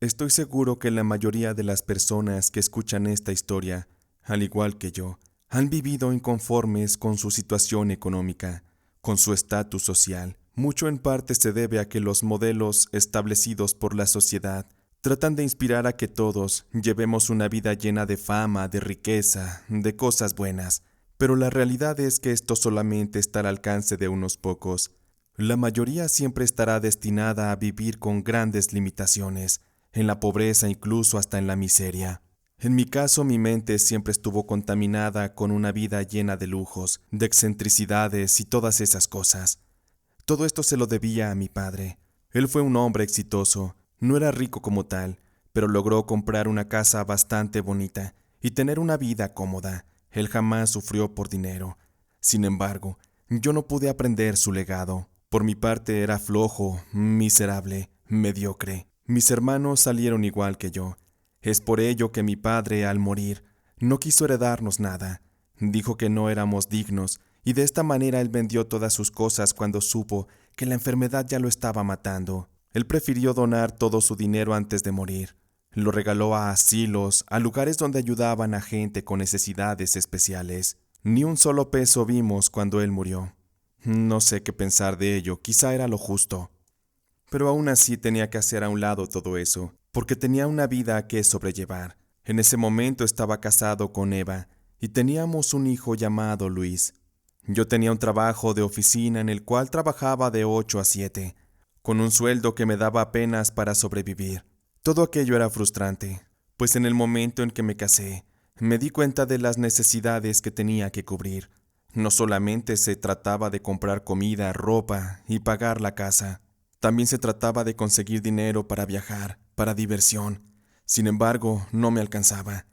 Estoy seguro que la mayoría de las personas que escuchan esta historia, al igual que yo, han vivido inconformes con su situación económica, con su estatus social. Mucho en parte se debe a que los modelos establecidos por la sociedad tratan de inspirar a que todos llevemos una vida llena de fama, de riqueza, de cosas buenas, pero la realidad es que esto solamente está al alcance de unos pocos. La mayoría siempre estará destinada a vivir con grandes limitaciones, en la pobreza, incluso hasta en la miseria. En mi caso, mi mente siempre estuvo contaminada con una vida llena de lujos, de excentricidades y todas esas cosas. Todo esto se lo debía a mi padre. Él fue un hombre exitoso, no era rico como tal, pero logró comprar una casa bastante bonita y tener una vida cómoda. Él jamás sufrió por dinero. Sin embargo, yo no pude aprender su legado. Por mi parte era flojo, miserable, mediocre. Mis hermanos salieron igual que yo. Es por ello que mi padre, al morir, no quiso heredarnos nada. Dijo que no éramos dignos, y de esta manera él vendió todas sus cosas cuando supo que la enfermedad ya lo estaba matando. Él prefirió donar todo su dinero antes de morir. Lo regaló a asilos, a lugares donde ayudaban a gente con necesidades especiales. Ni un solo peso vimos cuando él murió. No sé qué pensar de ello, quizá era lo justo. Pero aún así tenía que hacer a un lado todo eso, porque tenía una vida que sobrellevar. En ese momento estaba casado con Eva, y teníamos un hijo llamado Luis. Yo tenía un trabajo de oficina en el cual trabajaba de 8 a 7, con un sueldo que me daba apenas para sobrevivir. Todo aquello era frustrante, pues en el momento en que me casé, me di cuenta de las necesidades que tenía que cubrir. No solamente se trataba de comprar comida, ropa y pagar la casa. También se trataba de conseguir dinero para viajar, para diversión. Sin embargo, no me alcanzaba.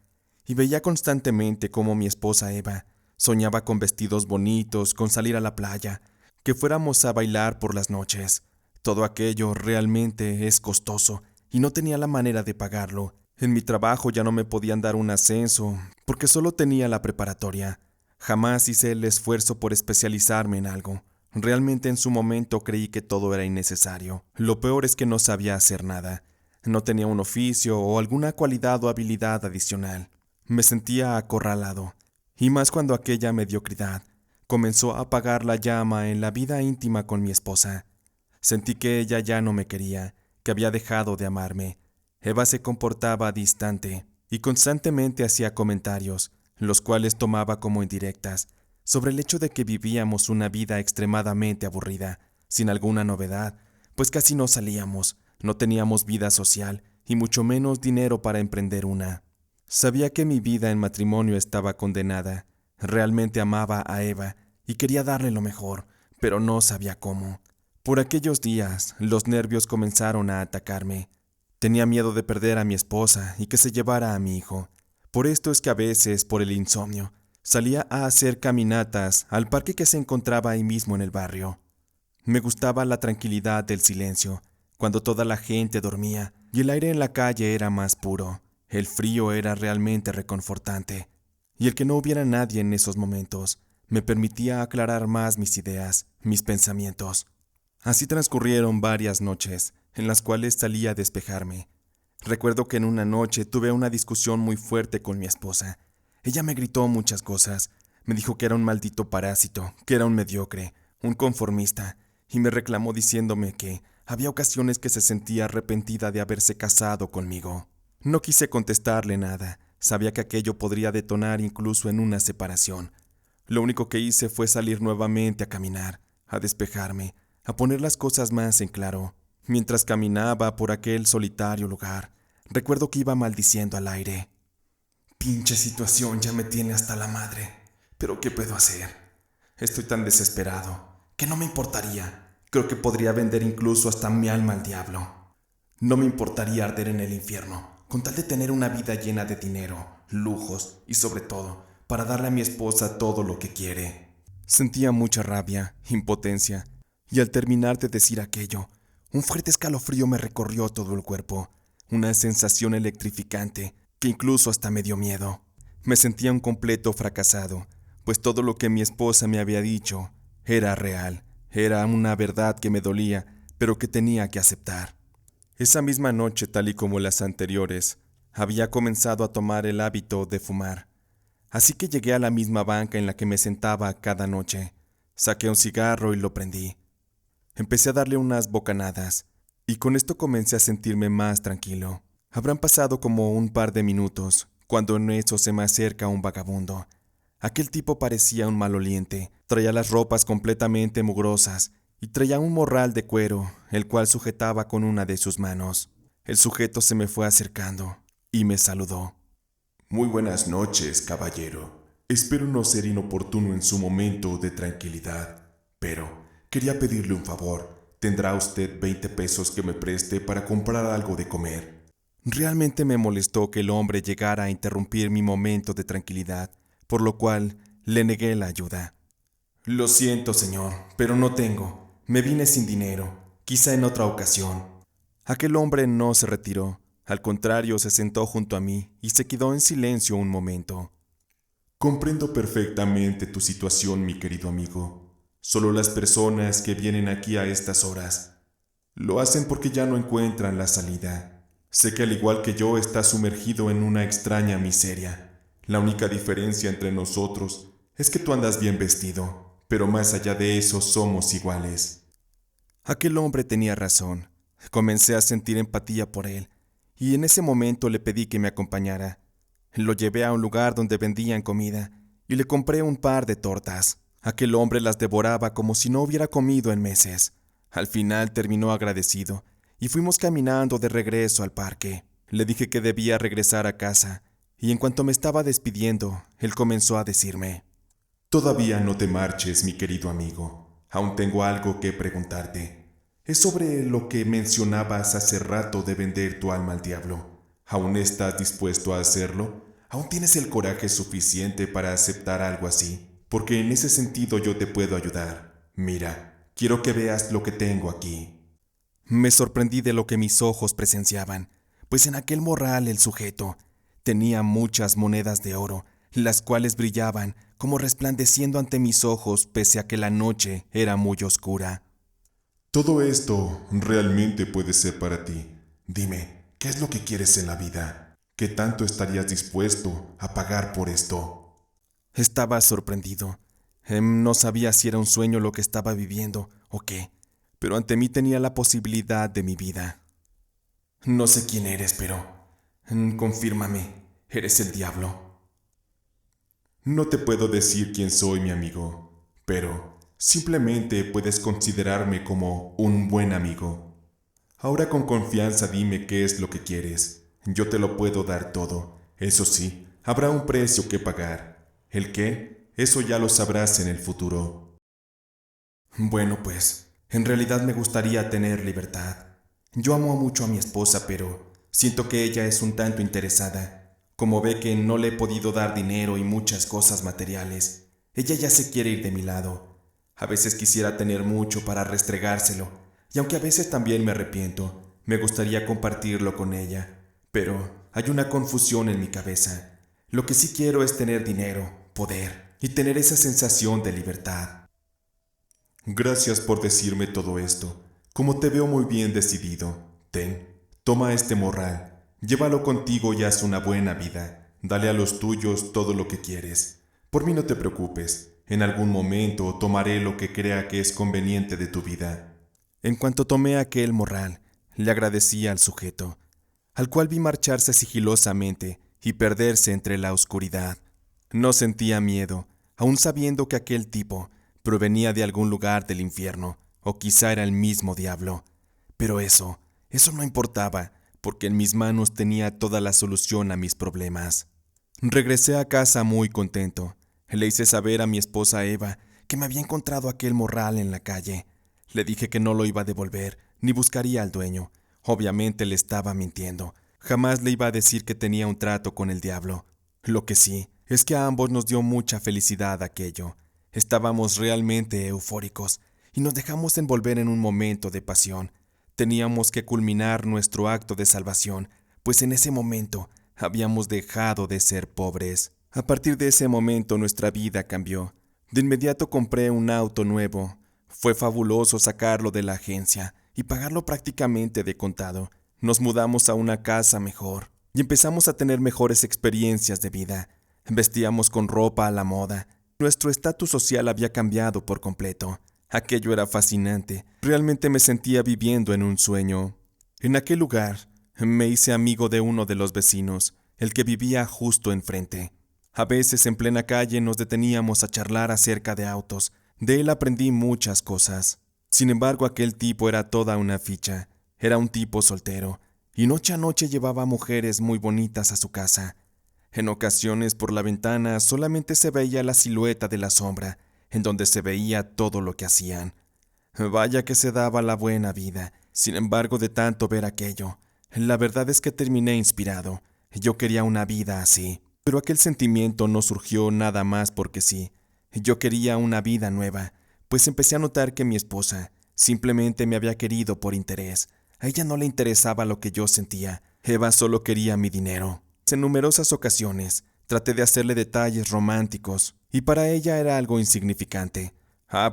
Y veía constantemente cómo mi esposa Eva soñaba con vestidos bonitos, con salir a la playa, que fuéramos a bailar por las noches. Todo aquello realmente es costoso y no tenía la manera de pagarlo. En mi trabajo ya no me podían dar un ascenso porque solo tenía la preparatoria. Jamás hice el esfuerzo por especializarme en algo. Realmente en su momento creí que todo era innecesario. Lo peor es que no sabía hacer nada. No tenía un oficio o alguna cualidad o habilidad adicional. Me sentía acorralado, y más cuando aquella mediocridad comenzó a apagar la llama en la vida íntima con mi esposa. Sentí que ella ya no me quería, que había dejado de amarme. Eva se comportaba distante y constantemente hacía comentarios, los cuales tomaba como indirectas, sobre el hecho de que vivíamos una vida extremadamente aburrida, sin alguna novedad, pues casi no salíamos, no teníamos vida social y mucho menos dinero para emprender una. Sabía que mi vida en matrimonio estaba condenada. Realmente amaba a Eva y quería darle lo mejor, pero no sabía cómo. Por aquellos días, los nervios comenzaron a atacarme. Tenía miedo de perder a mi esposa y que se llevara a mi hijo. Por esto es que a veces, por el insomnio, salía a hacer caminatas al parque que se encontraba ahí mismo en el barrio. Me gustaba la tranquilidad del silencio, cuando toda la gente dormía y el aire en la calle era más puro. El frío era realmente reconfortante, y el que no hubiera nadie en esos momentos me permitía aclarar más mis ideas, mis pensamientos. Así transcurrieron varias noches, en las cuales salía a despejarme. Recuerdo que en una noche tuve una discusión muy fuerte con mi esposa. Ella me gritó muchas cosas, me dijo que era un maldito parásito, que era un mediocre, un conformista, y me reclamó diciéndome que había ocasiones que se sentía arrepentida de haberse casado conmigo. No quise contestarle nada, sabía que aquello podría detonar incluso en una separación. Lo único que hice fue salir nuevamente a caminar, a despejarme, a poner las cosas más en claro. Mientras caminaba por aquel solitario lugar, recuerdo que iba maldiciendo al aire. Pinche situación ya me tiene hasta la madre. ¿Pero qué puedo hacer? Estoy tan desesperado que no me importaría. Creo que podría vender incluso hasta mi alma al diablo. No me importaría arder en el infierno, con tal de tener una vida llena de dinero, lujos y sobre todo, para darle a mi esposa todo lo que quiere. Sentía mucha rabia, impotencia, y al terminar de decir aquello, un fuerte escalofrío me recorrió todo el cuerpo, una sensación electrificante que incluso hasta me dio miedo. Me sentía un completo fracasado, pues todo lo que mi esposa me había dicho era real, era una verdad que me dolía, pero que tenía que aceptar. Esa misma noche, tal y como las anteriores, había comenzado a tomar el hábito de fumar. Así que llegué a la misma banca en la que me sentaba cada noche. Saqué un cigarro y lo prendí. Empecé a darle unas bocanadas, y con esto comencé a sentirme más tranquilo. Habrán pasado como un par de minutos, cuando en eso se me acerca un vagabundo. Aquel tipo parecía un maloliente, traía las ropas completamente mugrosas, y traía un morral de cuero, el cual sujetaba con una de sus manos. El sujeto se me fue acercando, y me saludó. Muy buenas noches, caballero. Espero no ser inoportuno en su momento de tranquilidad, pero quería pedirle un favor. ¿Tendrá usted 20 pesos que me preste para comprar algo de comer? Realmente me molestó que el hombre llegara a interrumpir mi momento de tranquilidad, por lo cual le negué la ayuda. Lo siento, señor, pero no tengo. Me vine sin dinero. Quizá en otra ocasión. Aquel hombre no se retiró, al contrario se sentó junto a mí y se quedó en silencio un momento. Comprendo perfectamente tu situación, mi querido amigo. Solo las personas que vienen aquí a estas horas lo hacen porque ya no encuentran la salida. Sé que al igual que yo estás sumergido en una extraña miseria. La única diferencia entre nosotros es que tú andas bien vestido, pero más allá de eso somos iguales. Aquel hombre tenía razón. Comencé a sentir empatía por él, y en ese momento le pedí que me acompañara. Lo llevé a un lugar donde vendían comida, y le compré un par de tortas. Aquel hombre las devoraba como si no hubiera comido en meses. Al final terminó agradecido, y fuimos caminando de regreso al parque. Le dije que debía regresar a casa, y en cuanto me estaba despidiendo, él comenzó a decirme: Todavía no te marches, mi querido amigo. Aún tengo algo que preguntarte. Es sobre lo que mencionabas hace rato de vender tu alma al diablo. ¿Aún estás dispuesto a hacerlo? ¿Aún tienes el coraje suficiente para aceptar algo así? Porque en ese sentido yo te puedo ayudar. Mira, quiero que veas lo que tengo aquí. Me sorprendí de lo que mis ojos presenciaban, pues en aquel morral el sujeto tenía muchas monedas de oro, las cuales brillaban como resplandeciendo ante mis ojos pese a que la noche era muy oscura. Todo esto realmente puede ser para ti. Dime, ¿qué es lo que quieres en la vida? ¿Qué tanto estarías dispuesto a pagar por esto? Estaba sorprendido. No sabía si era un sueño lo que estaba viviendo o qué, pero ante mí tenía la posibilidad de mi vida. No sé quién eres, pero confírmame, eres el diablo. No te puedo decir quién soy, mi amigo, pero simplemente puedes considerarme como un buen amigo. Ahora con confianza dime qué es lo que quieres. Yo te lo puedo dar todo. Eso sí, habrá un precio que pagar. ¿El qué? Eso ya lo sabrás en el futuro. Bueno, pues, en realidad me gustaría tener libertad. Yo amo mucho a mi esposa, pero siento que ella es un tanto interesada. Como ve que no le he podido dar dinero y muchas cosas materiales, ella ya se quiere ir de mi lado. A veces quisiera tener mucho para restregárselo, y aunque a veces también me arrepiento, me gustaría compartirlo con ella. Pero hay una confusión en mi cabeza. Lo que sí quiero es tener dinero, poder y tener esa sensación de libertad. Gracias por decirme todo esto. Como te veo muy bien decidido, toma este morral, llévalo contigo y haz una buena vida. Dale a los tuyos todo lo que quieres. Por mí no te preocupes, en algún momento tomaré lo que crea que es conveniente de tu vida. En cuanto tomé aquel morral, le agradecí al sujeto, al cual vi marcharse sigilosamente y perderse entre la oscuridad. No sentía miedo, aun sabiendo que aquel tipo provenía de algún lugar del infierno, o quizá era el mismo diablo. Pero eso no importaba, porque en mis manos tenía toda la solución a mis problemas. Regresé a casa muy contento. Le hice saber a mi esposa Eva que me había encontrado aquel morral en la calle. Le dije que no lo iba a devolver, ni buscaría al dueño. Obviamente le estaba mintiendo. Jamás le iba a decir que tenía un trato con el diablo. Lo que sí, es que a ambos nos dio mucha felicidad aquello. Estábamos realmente eufóricos, y nos dejamos envolver en un momento de pasión. Teníamos que culminar nuestro acto de salvación, pues en ese momento habíamos dejado de ser pobres. A partir de ese momento nuestra vida cambió. De inmediato compré un auto nuevo. Fue fabuloso sacarlo de la agencia y pagarlo prácticamente de contado. Nos mudamos a una casa mejor y empezamos a tener mejores experiencias de vida. Vestíamos con ropa a la moda. Nuestro estatus social había cambiado por completo. Aquello era fascinante. Realmente me sentía viviendo en un sueño. En aquel lugar me hice amigo de uno de los vecinos, el que vivía justo enfrente. A veces en plena calle nos deteníamos a charlar acerca de autos. De él aprendí muchas cosas. Sin embargo, aquel tipo era toda una ficha. Era un tipo soltero, y noche a noche llevaba mujeres muy bonitas a su casa. En ocasiones por la ventana solamente se veía la silueta de la sombra, en donde se veía todo lo que hacían. Vaya que se daba la buena vida. Sin embargo, de tanto ver aquello, la verdad es que terminé inspirado. Yo quería una vida así. Pero aquel sentimiento no surgió nada más porque sí. Yo quería una vida nueva, pues empecé a notar que mi esposa simplemente me había querido por interés. A ella no le interesaba lo que yo sentía. Eva solo quería mi dinero. En numerosas ocasiones traté de hacerle detalles románticos, y para ella era algo insignificante.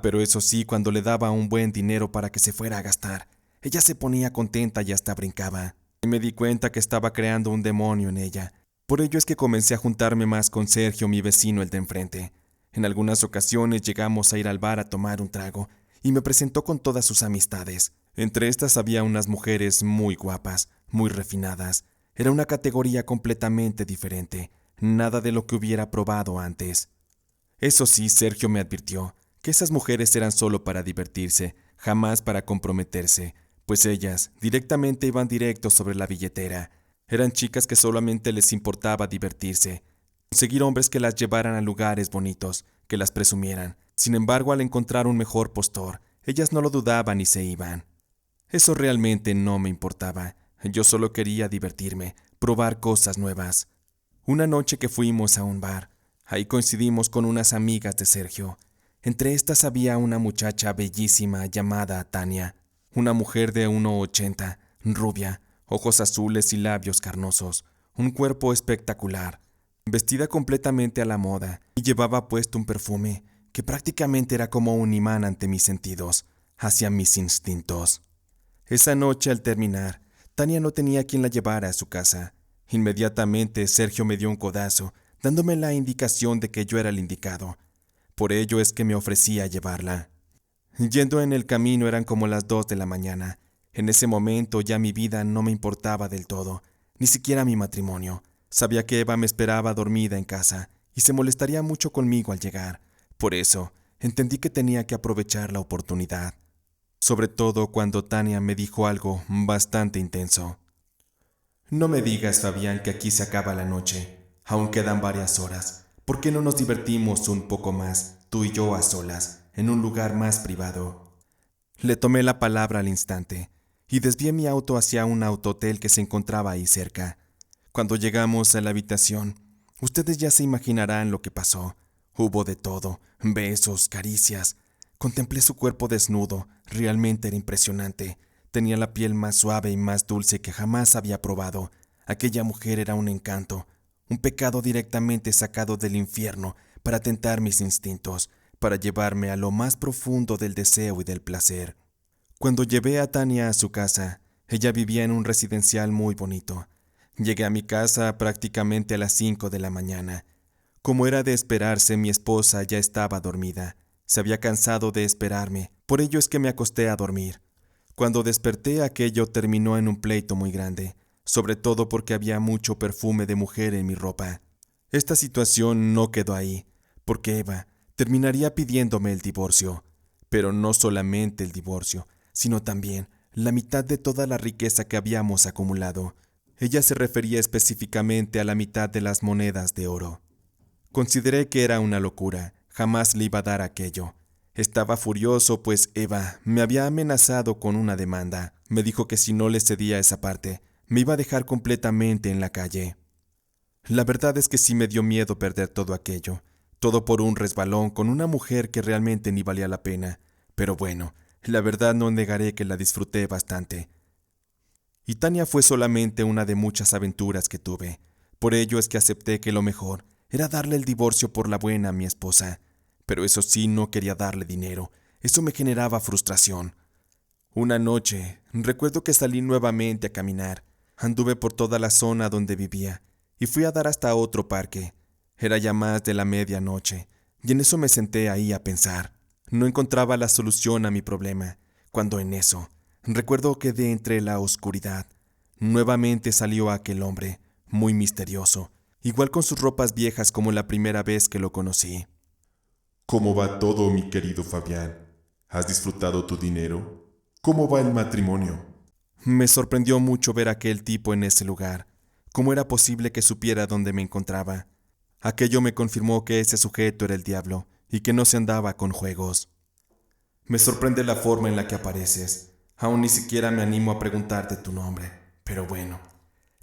Pero eso sí, cuando le daba un buen dinero para que se fuera a gastar, ella se ponía contenta y hasta brincaba. Y me di cuenta que estaba creando un demonio en ella. Por ello es que comencé a juntarme más con Sergio, mi vecino, el de enfrente. En algunas ocasiones llegamos a ir al bar a tomar un trago, y me presentó con todas sus amistades. Entre estas había unas mujeres muy guapas, muy refinadas. Era una categoría completamente diferente, nada de lo que hubiera probado antes. Eso sí, Sergio me advirtió que esas mujeres eran solo para divertirse, jamás para comprometerse, pues ellas directamente iban directo sobre la billetera. Eran chicas que solamente les importaba divertirse, conseguir hombres que las llevaran a lugares bonitos, que las presumieran. Sin embargo, al encontrar un mejor postor, ellas no lo dudaban y se iban. Eso realmente no me importaba. Yo solo quería divertirme, probar cosas nuevas. Una noche que fuimos a un bar, ahí coincidimos con unas amigas de Sergio. Entre estas había una muchacha bellísima llamada Tania, una mujer de 1,80, rubia, ojos azules y labios carnosos, un cuerpo espectacular, vestida completamente a la moda y llevaba puesto un perfume que prácticamente era como un imán ante mis sentidos, hacia mis instintos. Esa noche al terminar, Tania no tenía quien la llevara a su casa. Inmediatamente Sergio me dio un codazo, dándome la indicación de que yo era el indicado. Por ello es que me ofrecí a llevarla. Yendo en el camino eran como las 2 de la mañana. En ese momento ya mi vida no me importaba del todo, ni siquiera mi matrimonio. Sabía que Eva me esperaba dormida en casa y se molestaría mucho conmigo al llegar. Por eso, entendí que tenía que aprovechar la oportunidad. Sobre todo cuando Tania me dijo algo bastante intenso. No me digas, Fabián, que aquí se acaba la noche. Aún quedan varias horas. ¿Por qué no nos divertimos un poco más, tú y yo a solas, en un lugar más privado? Le tomé la palabra al instante y desvié mi auto hacia un autohotel que se encontraba ahí cerca. Cuando llegamos a la habitación, ustedes ya se imaginarán lo que pasó. Hubo de todo, besos, caricias. Contemplé su cuerpo desnudo, realmente era impresionante. Tenía la piel más suave y más dulce que jamás había probado. Aquella mujer era un encanto, un pecado directamente sacado del infierno para tentar mis instintos, para llevarme a lo más profundo del deseo y del placer. Cuando llevé a Tania a su casa, ella vivía en un residencial muy bonito. Llegué a mi casa prácticamente a las 5 de la mañana. Como era de esperarse, mi esposa ya estaba dormida. Se había cansado de esperarme, por ello es que me acosté a dormir. Cuando desperté, aquello terminó en un pleito muy grande, sobre todo porque había mucho perfume de mujer en mi ropa. Esta situación no quedó ahí, porque Eva terminaría pidiéndome el divorcio. Pero no solamente el divorcio, sino también la mitad de toda la riqueza que habíamos acumulado. Ella se refería específicamente a la mitad de las monedas de oro. Consideré que era una locura, jamás le iba a dar aquello. Estaba furioso, pues Eva me había amenazado con una demanda. Me dijo que si no le cedía esa parte, me iba a dejar completamente en la calle. La verdad es que sí me dio miedo perder todo aquello, todo por un resbalón con una mujer que realmente ni valía la pena. Pero bueno, la verdad no negaré que la disfruté bastante. Y Tania fue solamente una de muchas aventuras que tuve. Por ello es que acepté que lo mejor era darle el divorcio por la buena a mi esposa. Pero eso sí, no quería darle dinero. Eso me generaba frustración. Una noche, recuerdo que salí nuevamente a caminar. Anduve por toda la zona donde vivía y fui a dar hasta otro parque. Era ya más de la medianoche y en eso me senté ahí a pensar. No encontraba la solución a mi problema, cuando en eso, recuerdo que de entre la oscuridad, nuevamente salió aquel hombre, muy misterioso, igual con sus ropas viejas como la primera vez que lo conocí. ¿Cómo va todo, mi querido Fabián? ¿Has disfrutado tu dinero? ¿Cómo va el matrimonio? Me sorprendió mucho ver a aquel tipo en ese lugar. ¿Cómo era posible que supiera dónde me encontraba? Aquello me confirmó que ese sujeto era el diablo y que no se andaba con juegos. Me sorprende la forma en la que apareces. Aún ni siquiera me animo a preguntarte tu nombre. Pero bueno,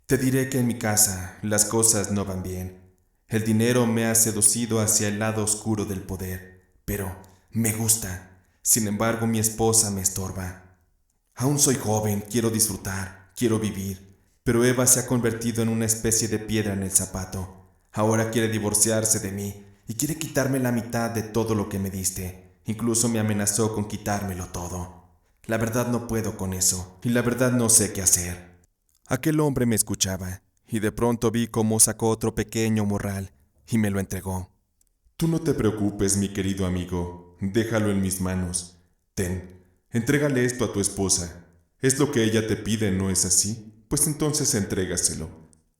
te diré que en mi casa las cosas no van bien. El dinero me ha seducido hacia el lado oscuro del poder, pero me gusta. Sin embargo, mi esposa me estorba. Aún soy joven, quiero disfrutar, quiero vivir, pero Eva se ha convertido en una especie de piedra en el zapato. Ahora quiere divorciarse de mí y quiere quitarme la mitad de todo lo que me diste. Incluso me amenazó con quitármelo todo. La verdad no puedo con eso, y la verdad no sé qué hacer. Aquel hombre me escuchaba, y de pronto vi cómo sacó otro pequeño morral, y me lo entregó. Tú no te preocupes, mi querido amigo. Déjalo en mis manos. Ten, entrégale esto a tu esposa. Es lo que ella te pide, ¿no es así? Pues entonces entrégaselo.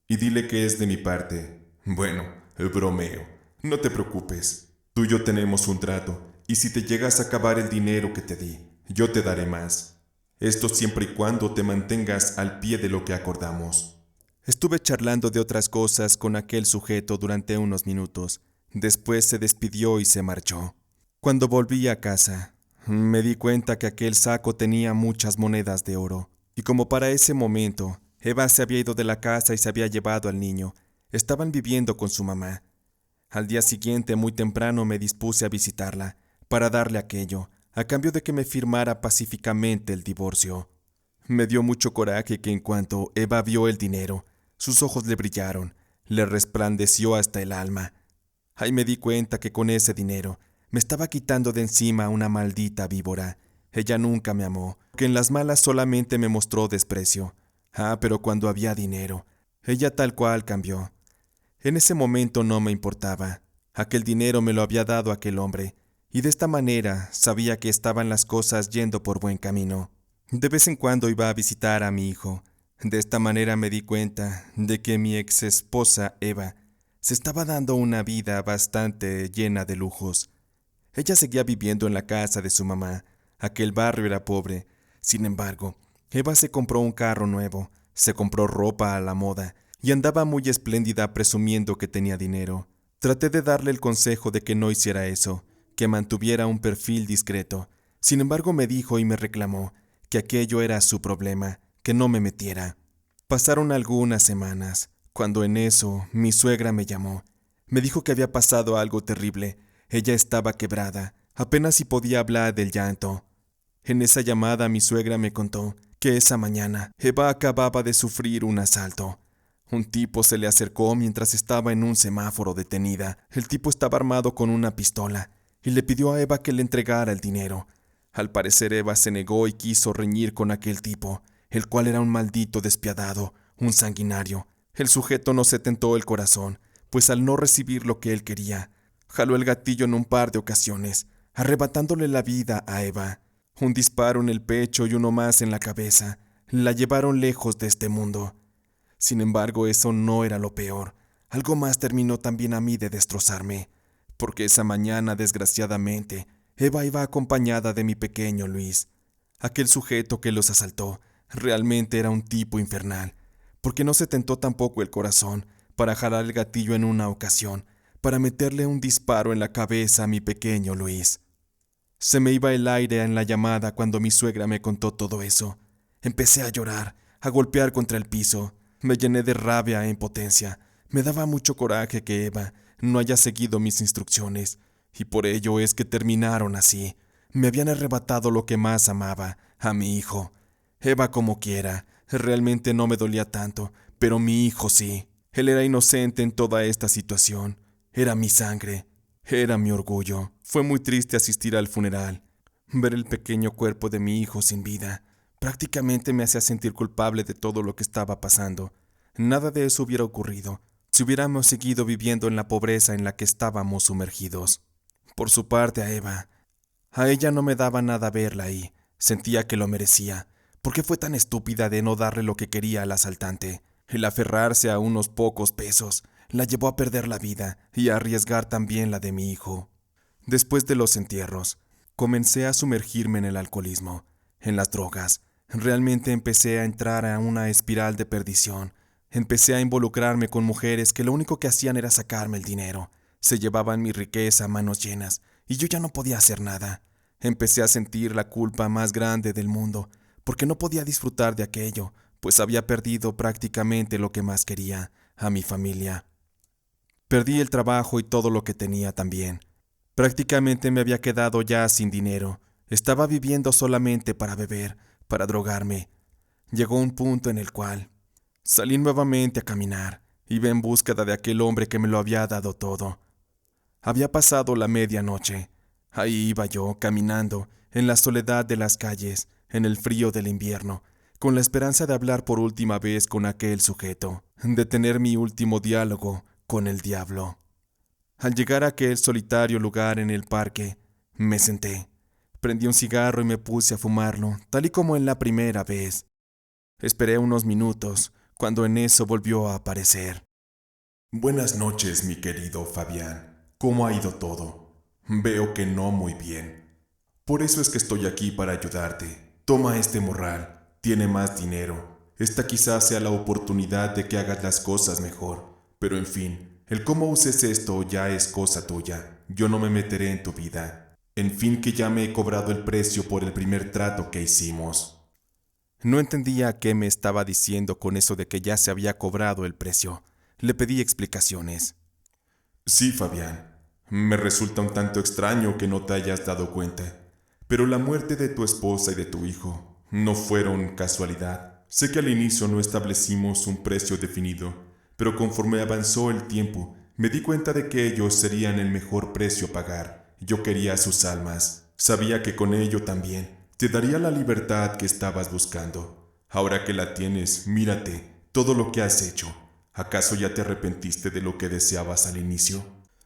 Y dile que es de mi parte. Bueno, bromeo. No te preocupes. Tú y yo tenemos un trato, y si te llegas a acabar el dinero que te di, yo te daré más. Esto siempre y cuando te mantengas al pie de lo que acordamos. Estuve charlando de otras cosas con aquel sujeto durante unos minutos. Después se despidió y se marchó. Cuando volví a casa, me di cuenta que aquel saco tenía muchas monedas de oro. Y como para ese momento, Eva se había ido de la casa y se había llevado al niño, estaban viviendo con su mamá. Al día siguiente, muy temprano, me dispuse a visitarla, para darle aquello, a cambio de que me firmara pacíficamente el divorcio. Me dio mucho coraje que en cuanto Eva vio el dinero, sus ojos le brillaron, le resplandeció hasta el alma. Ahí me di cuenta que con ese dinero me estaba quitando de encima una maldita víbora. Ella nunca me amó, que en las malas solamente me mostró desprecio. Pero cuando había dinero, ella tal cual cambió. En ese momento no me importaba. Aquel dinero me lo había dado aquel hombre, y de esta manera sabía que estaban las cosas yendo por buen camino. De vez en cuando iba a visitar a mi hijo. De esta manera me di cuenta de que mi ex esposa Eva se estaba dando una vida bastante llena de lujos. Ella seguía viviendo en la casa de su mamá. Aquel barrio era pobre. Sin embargo, Eva se compró un carro nuevo, se compró ropa a la moda y andaba muy espléndida presumiendo que tenía dinero. Traté de darle el consejo de que no hiciera eso, que mantuviera un perfil discreto. Sin embargo, me dijo y me reclamó que aquello era su problema, que no me metiera. Pasaron algunas semanas, cuando en eso mi suegra me llamó. Me dijo que había pasado algo terrible. Ella estaba quebrada, apenas si podía hablar del llanto. En esa llamada mi suegra me contó que esa mañana Eva acababa de sufrir un asalto. Un tipo se le acercó mientras estaba en un semáforo detenida. El tipo estaba armado con una pistola y le pidió a Eva que le entregara el dinero. Al parecer Eva se negó y quiso reñir con aquel tipo, el cual era un maldito despiadado, un sanguinario. El sujeto no se tentó el corazón, pues al no recibir lo que él quería, jaló el gatillo en un par de ocasiones, arrebatándole la vida a Eva. Un disparo en el pecho y uno más en la cabeza la llevaron lejos de este mundo. Sin embargo, eso no era lo peor. Algo más terminó también a mí de destrozarme, porque esa mañana, desgraciadamente, Eva iba acompañada de mi pequeño Luis. Aquel sujeto que los asaltó realmente era un tipo infernal, porque no se tentó tampoco el corazón para jalar el gatillo en una ocasión, para meterle un disparo en la cabeza a mi pequeño Luis. Se me iba el aire en la llamada cuando mi suegra me contó todo eso. Empecé a llorar, a golpear contra el piso. Me llené de rabia e impotencia. Me daba mucho coraje que Eva no haya seguido mis instrucciones, y por ello es que terminaron así. Me habían arrebatado lo que más amaba, a mi hijo. Eva como quiera, realmente no me dolía tanto, pero mi hijo sí. Él era inocente en toda esta situación. Era mi sangre. Era mi orgullo. Fue muy triste asistir al funeral, ver el pequeño cuerpo de mi hijo sin vida, Prácticamente me hacía sentir culpable de todo lo que estaba pasando. Nada de eso hubiera ocurrido si hubiéramos seguido viviendo en la pobreza en la que estábamos sumergidos. Por su parte, a ella no me daba nada verla ahí. Sentía que lo merecía. ¿Por qué fue tan estúpida de no darle lo que quería al asaltante? El aferrarse a unos pocos pesos la llevó a perder la vida y a arriesgar también la de mi hijo. Después de los entierros, comencé a sumergirme en el alcoholismo, en las drogas. Realmente empecé a entrar a una espiral de perdición. Empecé a involucrarme con mujeres que lo único que hacían era sacarme el dinero. Se llevaban mi riqueza a manos llenas y yo ya no podía hacer nada. Empecé a sentir la culpa más grande del mundo, porque no podía disfrutar de aquello, pues había perdido prácticamente lo que más quería, a mi familia. Perdí el trabajo y todo lo que tenía también. Prácticamente me había quedado ya sin dinero. Estaba viviendo solamente para beber, para drogarme. Llegó un punto en el cual salí nuevamente a caminar. Iba en búsqueda de aquel hombre que me lo había dado todo. Había pasado la medianoche. Ahí iba yo, caminando, en la soledad de las calles, en el frío del invierno, con la esperanza de hablar por última vez con aquel sujeto, de tener mi último diálogo con el diablo. Al llegar a aquel solitario lugar en el parque, me senté. Prendí un cigarro y me puse a fumarlo, tal y como en la primera vez. Esperé unos minutos, cuando en eso volvió a aparecer. Buenas noches, mi querido Fabián. ¿Cómo ha ido todo? Veo que no muy bien. Por eso es que estoy aquí para ayudarte. Toma este morral. Tiene más dinero. Esta quizás sea la oportunidad de que hagas las cosas mejor. Pero en fin, el cómo uses esto ya es cosa tuya. Yo no me meteré en tu vida. En fin, que ya me he cobrado el precio por el primer trato que hicimos. No entendía qué me estaba diciendo con eso de que ya se había cobrado el precio. Le pedí explicaciones. Sí, Fabián. Me resulta un tanto extraño que no te hayas dado cuenta. Pero la muerte de tu esposa y de tu hijo no fueron casualidad. Sé que al inicio no establecimos un precio definido, pero conforme avanzó el tiempo, me di cuenta de que ellos serían el mejor precio a pagar. Yo quería sus almas. Sabía que con ello también te daría la libertad que estabas buscando. Ahora que la tienes, mírate, todo lo que has hecho. ¿Acaso ya te arrepentiste de lo que deseabas al inicio?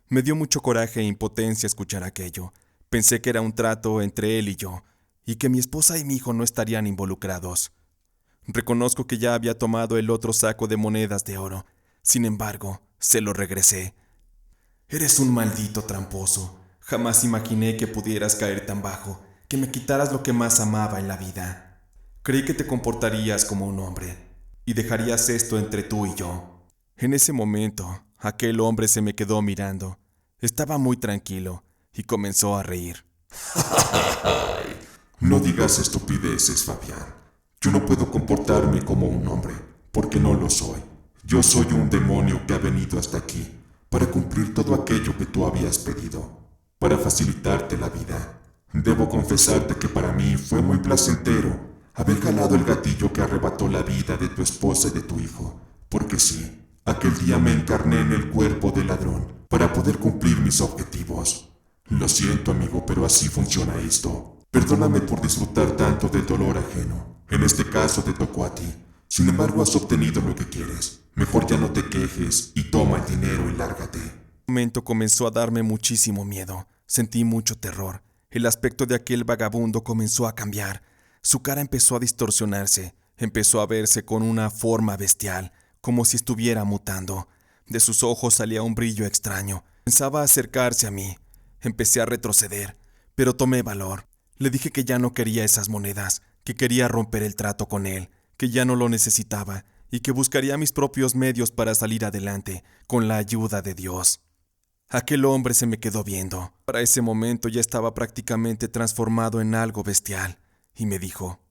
Me dio mucho coraje e impotencia escuchar aquello. Pensé que era un trato entre él y yo, y que mi esposa y mi hijo no estarían involucrados. Reconozco que ya había tomado el otro saco de monedas de oro. Sin embargo, se lo regresé. Eres un maldito tramposo. Jamás imaginé que pudieras caer tan bajo, que me quitaras lo que más amaba en la vida. Creí que te comportarías como un hombre, y dejarías esto entre tú y yo. En ese momento, aquel hombre se me quedó mirando. Estaba muy tranquilo y comenzó a reír. No digas estupideces, Fabián. Yo no puedo comportarme como un hombre, porque no lo soy. Yo soy un demonio que ha venido hasta aquí para cumplir todo aquello que tú habías pedido, para facilitarte la vida. Debo confesarte que para mí fue muy placentero haber jalado el gatillo que arrebató la vida de tu esposa y de tu hijo, porque sí, aquel día me encarné en el cuerpo del ladrón para poder cumplir mis objetivos. Lo siento, amigo, pero así funciona esto. Perdóname por disfrutar tanto del dolor ajeno. En este caso te tocó a ti. Sin embargo, has obtenido lo que quieres. Mejor ya no te quejes y toma el dinero y lárgate. Un momento comenzó a darme muchísimo miedo. Sentí mucho terror. El aspecto de aquel vagabundo comenzó a cambiar. Su cara empezó a distorsionarse. Empezó a verse con una forma bestial, como si estuviera mutando. De sus ojos salía un brillo extraño. Pensaba acercarse a mí. Empecé a retroceder, pero tomé valor. Le dije que ya no quería esas monedas, que quería romper el trato con él, que ya no lo necesitaba y que buscaría mis propios medios para salir adelante, con la ayuda de Dios. Aquel hombre se me quedó viendo. Para ese momento ya estaba prácticamente transformado en algo bestial, y me dijo: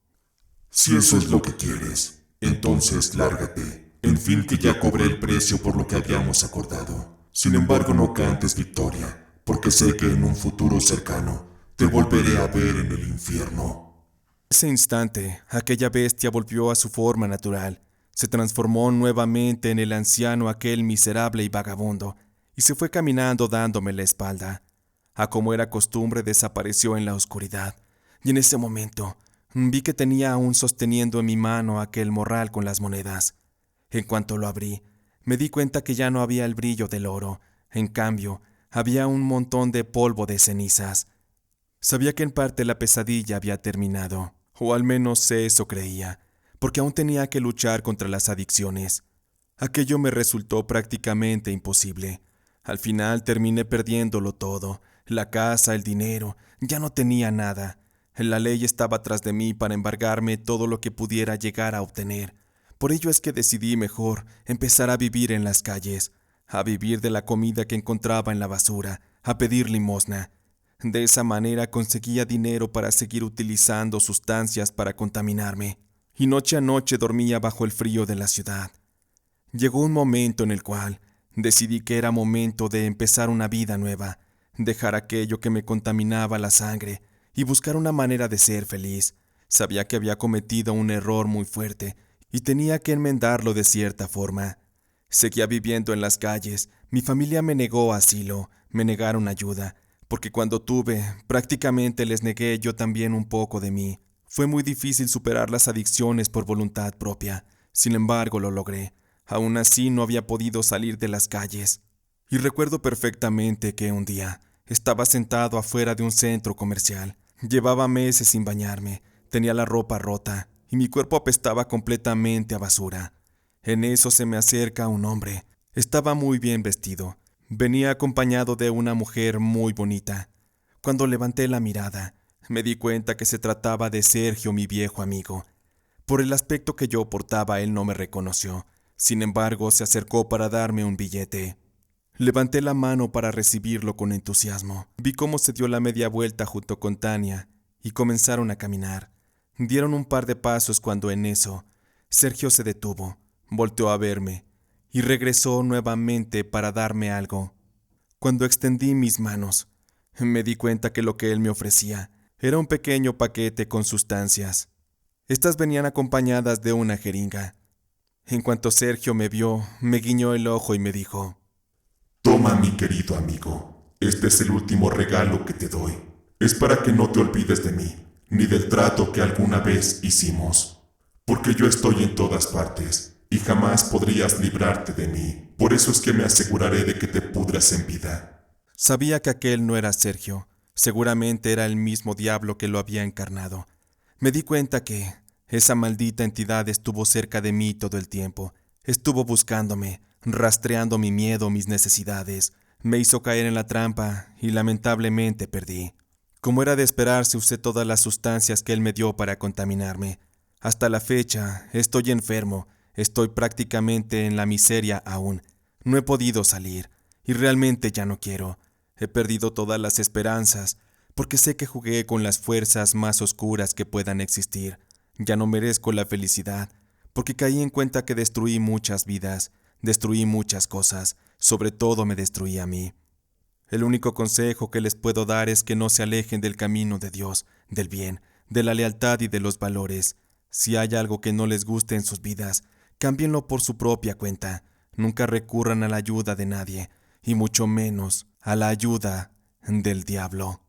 Si eso es lo que quieres, entonces lárgate. En fin, que ya cobré el precio por lo que habíamos acordado. Sin embargo, no cantes victoria, porque sé que en un futuro cercano te volveré a ver en el infierno. En ese instante, aquella bestia volvió a su forma natural. Se transformó nuevamente en el anciano aquel miserable y vagabundo, y se fue caminando dándome la espalda. A como era costumbre, desapareció en la oscuridad, y en ese momento Vi que tenía aún sosteniendo en mi mano aquel morral con las monedas. En cuanto lo abrí, me di cuenta que ya no había el brillo del oro. En cambio, había un montón de polvo de cenizas. Sabía que en parte la pesadilla había terminado, o al menos eso creía, porque aún tenía que luchar contra las adicciones. Aquello me resultó prácticamente imposible. Al final terminé perdiéndolo todo, la casa, el dinero, ya no tenía nada. La ley estaba tras de mí para embargarme todo lo que pudiera llegar a obtener. Por ello es que decidí mejor empezar a vivir en las calles, a vivir de la comida que encontraba en la basura, a pedir limosna. De esa manera conseguía dinero para seguir utilizando sustancias para contaminarme, y noche a noche dormía bajo el frío de la ciudad. Llegó un momento en el cual decidí que era momento de empezar una vida nueva, dejar aquello que me contaminaba la sangre y buscar una manera de ser feliz. Sabía que había cometido un error muy fuerte y tenía que enmendarlo de cierta forma. Seguía viviendo en las calles, mi familia me negó asilo, me negaron ayuda, porque cuando tuve, prácticamente les negué yo también un poco de mí. Fue muy difícil superar las adicciones por voluntad propia, sin embargo lo logré. Aún así no había podido salir de las calles. Y recuerdo perfectamente que un día estaba sentado afuera de un centro comercial. Llevaba meses sin bañarme, tenía la ropa rota y mi cuerpo apestaba completamente a basura. En eso se me acerca un hombre. Estaba muy bien vestido. Venía acompañado de una mujer muy bonita. Cuando levanté la mirada, me di cuenta que se trataba de Sergio, mi viejo amigo. Por el aspecto que yo portaba, él no me reconoció. Sin embargo, se acercó para darme un billete. Levanté la mano para recibirlo con entusiasmo. Vi cómo se dio la media vuelta junto con Tania y comenzaron a caminar. Dieron un par de pasos cuando en eso, Sergio se detuvo, volteó a verme y regresó nuevamente para darme algo. Cuando extendí mis manos, me di cuenta que lo que él me ofrecía era un pequeño paquete con sustancias. Estas venían acompañadas de una jeringa. En cuanto Sergio me vio, me guiñó el ojo y me dijo: Toma, mi querido amigo, este es el último regalo que te doy. Es para que no te olvides de mí, ni del trato que alguna vez hicimos. Porque yo estoy en todas partes, y jamás podrías librarte de mí. Por eso es que me aseguraré de que te pudras en vida. Sabía que aquel no era Sergio, seguramente era el mismo diablo que lo había encarnado. Me di cuenta que esa maldita entidad estuvo cerca de mí todo el tiempo. Estuvo buscándome, rastreando mi miedo, mis necesidades. Me hizo caer en la trampa y lamentablemente perdí. Como era de esperarse, usé todas las sustancias que él me dio para contaminarme. Hasta la fecha, estoy enfermo, estoy prácticamente en la miseria aún. No he podido salir, y realmente ya no quiero. He perdido todas las esperanzas, porque sé que jugué con las fuerzas más oscuras que puedan existir. Ya no merezco la felicidad, porque caí en cuenta que destruí muchas vidas, destruí muchas cosas, sobre todo me destruí a mí. El único consejo que les puedo dar es que no se alejen del camino de Dios, del bien, de la lealtad y de los valores. Si hay algo que no les guste en sus vidas, cámbienlo por su propia cuenta. Nunca recurran a la ayuda de nadie, y mucho menos a la ayuda del diablo.